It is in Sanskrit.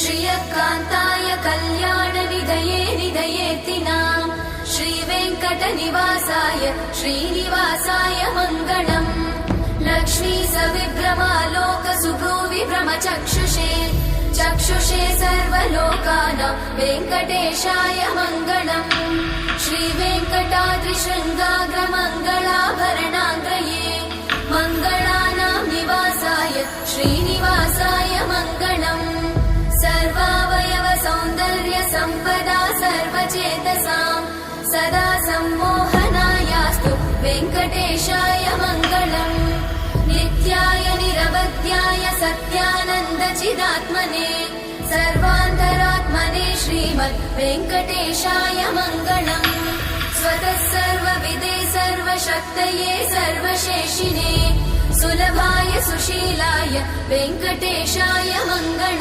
श्रियकान्ताय कल्याणनिधये निधयेऽर्तिनाम् श्रीवेङ्कटनिवासाय श्रीनिवासाय मङ्गलम् लक्ष्मी सविभ्रमालोकसुभ्रूविभ्रमचक्षुषे चक्षुषे सर्वलोकानां वेङ्कटेशाय मङ्गलम् श्रीवेङ्कटाद्रिशृङ्गाग्रमङ्गलाभरणाङ्ग्रये मङ्गलानां निवासाय श्रीनिवासाय मङ्गलम् सर्वावयव सौन्दर्य सम्पदा सर्वचेतसां सदा सम्मोहनायास्तु वेङ्कटेशाय मङ्गलम् नित्याय निरवध्याय सत्यानन्दचिदात्मने सर्वान्तरात्मने श्रीमद् वेङ्कटेशाय मङ्गलम् स्वतः सर्वविदे सर्वशक्तये सर्वशेषिने सुलभाय सुशीलाय वेङ्कटेशाय मङ्गलम्।